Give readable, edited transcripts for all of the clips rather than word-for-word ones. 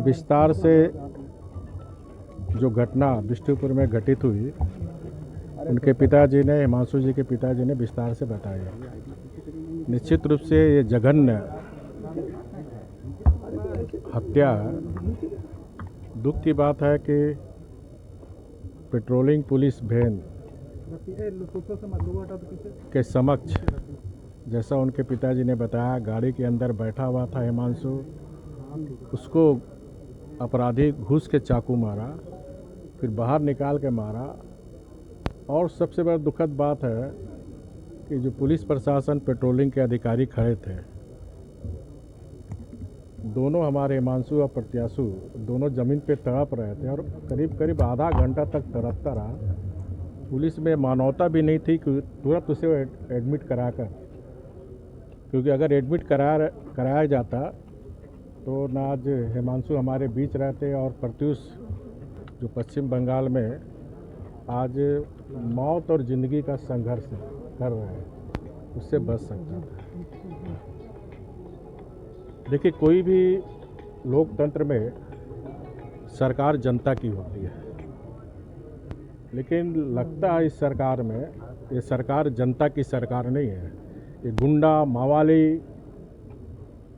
विस्तार से जो घटना बिष्टुपुर में घटित हुई, उनके पिताजी ने, हिमांशु जी के पिताजी ने विस्तार से बताया। निश्चित रूप से ये जघन्य हत्या, दुख की बात है कि पेट्रोलिंग पुलिस वैन के समक्ष, जैसा उनके पिताजी ने बताया, गाड़ी के अंदर बैठा हुआ था हिमांशु, उसको अपराधी घुस के चाकू मारा, फिर बाहर निकाल के मारा। और सबसे बड़ा दुखद बात है कि जो पुलिस प्रशासन, पेट्रोलिंग के अधिकारी खड़े थे, दोनों हमारे हिमांशु और प्रत्याशु दोनों ज़मीन पे तड़प रहे थे और करीब करीब आधा घंटा तक तड़पता रहा। पुलिस में मानवता भी नहीं थी कि तुरंत उसे एडमिट कराकर, क्योंकि अगर एडमिट कराया जाता तो ना आज हिमांशु हमारे बीच रहते और प्रत्युष जो पश्चिम बंगाल में आज मौत और ज़िंदगी का संघर्ष कर रहे हैं, उससे बच सकता था। देखिए, कोई भी लोकतंत्र में सरकार जनता की होती है, लेकिन लगता है इस सरकार में, ये सरकार जनता की सरकार नहीं है। ये गुंडा, मावाली,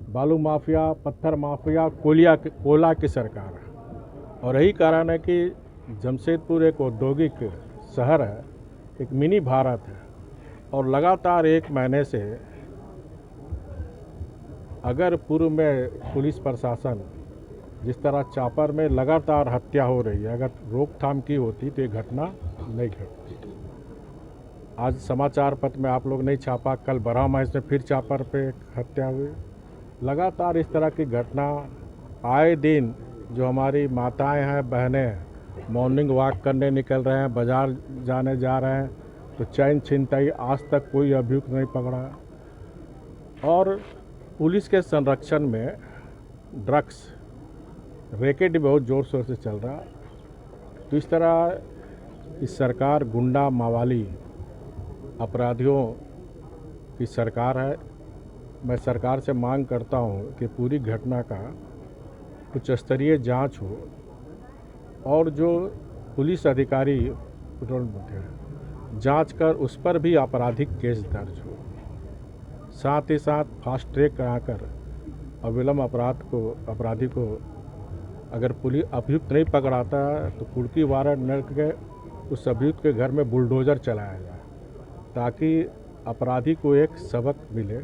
बालू माफिया, पत्थर माफिया, कोयला की सरकार है। और यही कारण है कि जमशेदपुर एक औद्योगिक शहर है, एक मिनी भारत है, और लगातार एक महीने से अगर पूर्व में पुलिस प्रशासन जिस तरह चापर में लगातार हत्या हो रही है, अगर रोकथाम की होती तो ये घटना नहीं घटती। आज समाचार पत्र में आप लोग नहीं छापा, कल बरहा महस में फिर चापर पे हत्या हुई। लगातार इस तरह की घटना आए दिन, जो हमारी माताएं हैं, बहनें हैं, मॉर्निंग वॉक करने निकल रहे हैं, बाज़ार जाने जा रहे हैं, तो चैन छिनताई, आज तक कोई अभियुक्त नहीं पकड़ा। और पुलिस के संरक्षण में ड्रग्स रैकेट बहुत ज़ोर शोर से चल रहा। तो इस तरह इस सरकार गुंडा, मावाली, अपराधियों की सरकार है। मैं सरकार से मांग करता हूं कि पूरी घटना का उच्च स्तरीय जांच हो और जो पुलिस अधिकारी जांच कर उस पर भी आपराधिक केस दर्ज हो। साथ ही साथ फास्ट ट्रैक कराकर अविलंब अपराधी को अगर पुलिस अभियुक्त नहीं पकड़ाता तो कुर्की वारंट न के उस अभियुक्त के घर में बुलडोज़र चलाया जाए, ताकि अपराधी को एक सबक मिले।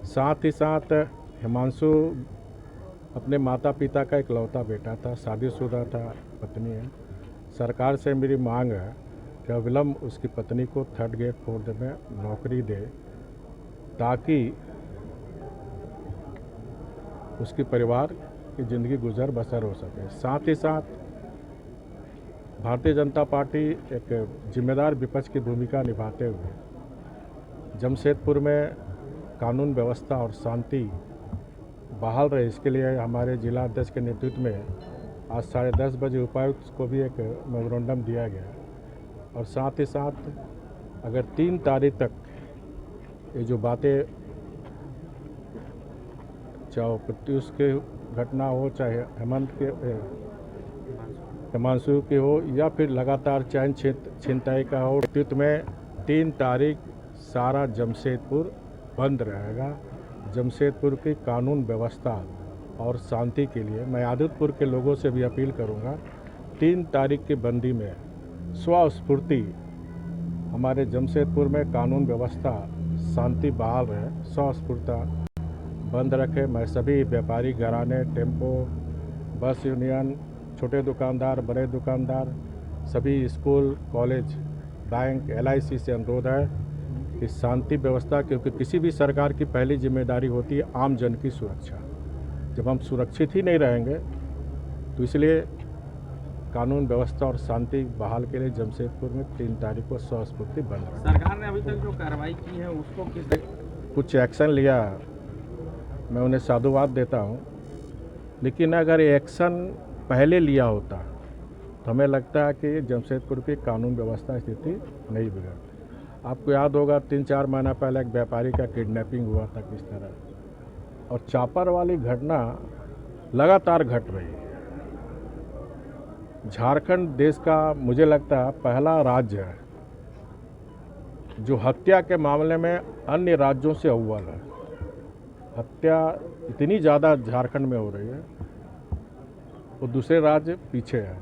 साथ ही साथ हिमांशु अपने माता पिता का इकलौता बेटा था, शादीशुदा था, पत्नी है। सरकार से मेरी मांग है कि अविलंब उसकी पत्नी को 3rd ग्रेड 4th में नौकरी दे, ताकि उसके परिवार की ज़िंदगी गुजर बसर हो सके। साथ ही साथ भारतीय जनता पार्टी एक जिम्मेदार विपक्ष की भूमिका निभाते हुए जमशेदपुर में कानून व्यवस्था और शांति बहाल रहे, इसके लिए हमारे जिला अध्यक्ष के नेतृत्व में आज 10:30 बजे उपायुक्त को भी एक मेमोरेंडम दिया गया। और साथ ही साथ अगर 3 तारीख तक ये जो बातें, चाहे प्रत्युष के घटना हो, चाहे हिमांशु की हो, या फिर लगातार चैन छिनताई का हो, नेतृत्व में 3 तारीख सारा जमशेदपुर बंद रहेगा। जमशेदपुर की कानून व्यवस्था और शांति के लिए मैं आदित्यपुर के लोगों से भी अपील करूंगा, 3 तारीख की बंदी में स्वस्फूर्ति हमारे जमशेदपुर में कानून व्यवस्था, शांति बहाल रहे, स्वस्फूर्ता बंद रखे। मैं सभी व्यापारी घराने, टेम्पो, बस यूनियन, छोटे दुकानदार, बड़े दुकानदार, सभी स्कूल, कॉलेज, बैंक, LIC से अनुरोध है कि शांति व्यवस्था, क्योंकि किसी भी सरकार की पहली जिम्मेदारी होती है आम जन की सुरक्षा। जब हम सुरक्षित ही नहीं रहेंगे तो इसलिए कानून व्यवस्था और शांति बहाल के लिए जमशेदपुर में 3 तारीख को स्वस्फूर्ति बंद रखा। सरकार ने अभी तक जो कार्रवाई की है उसको कुछ एक्शन लिया, मैं उन्हें साधुवाद देता हूं, लेकिन अगर एक्शन पहले लिया होता तो हमें लगता है कि जमशेदपुर की कानून व्यवस्था स्थिति नहीं बिगड़ती। आपको याद होगा 3-4 महीना पहले एक व्यापारी का किडनैपिंग हुआ था किस तरह, और चापर वाली घटना लगातार घट रही है। झारखंड देश का मुझे लगता है पहला राज्य है जो हत्या के मामले में अन्य राज्यों से अव्वल है। हत्या इतनी ज़्यादा झारखंड में हो रही है, वो दूसरे राज्य पीछे है।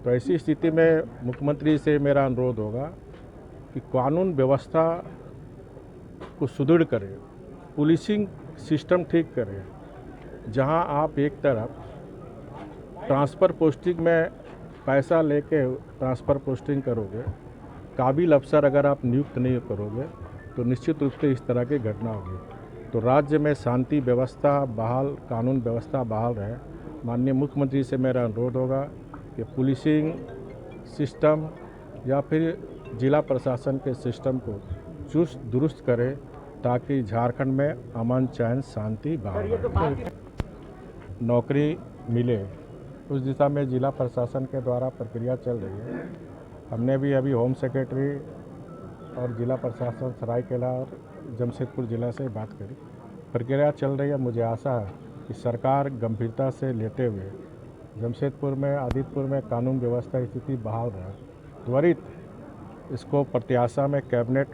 तो ऐसी स्थिति में मुख्यमंत्री से मेरा अनुरोध होगा कि कानून व्यवस्था को सुदृढ़ करें, पुलिसिंग सिस्टम ठीक करें। जहां आप एक तरफ ट्रांसफ़र पोस्टिंग में पैसा लेके ट्रांसफ़र पोस्टिंग करोगे, काबिल अफसर अगर आप नियुक्त नहीं करोगे तो निश्चित रूप से इस तरह की घटना होगी। तो राज्य में शांति व्यवस्था बहाल, कानून व्यवस्था बहाल रहे। माननीय मुख्यमंत्री से मेरा अनुरोध होगा कि पुलिसिंग सिस्टम या फिर जिला प्रशासन के सिस्टम को चुस्त दुरुस्त करें ताकि झारखंड में अमन चैन शांति बहाल रहे। नौकरी मिले उस दिशा में जिला प्रशासन के द्वारा प्रक्रिया चल रही है। हमने भी अभी होम सेक्रेटरी और जिला प्रशासन सरायकेला और जमशेदपुर जिला से बात करी, प्रक्रिया चल रही है। मुझे आशा है कि सरकार गंभीरता से लेते हुए जमशेदपुर में, आदित्यपुर में कानून व्यवस्था स्थिति बहाल रहे, त्वरित इसको प्रत्याशा में कैबिनेट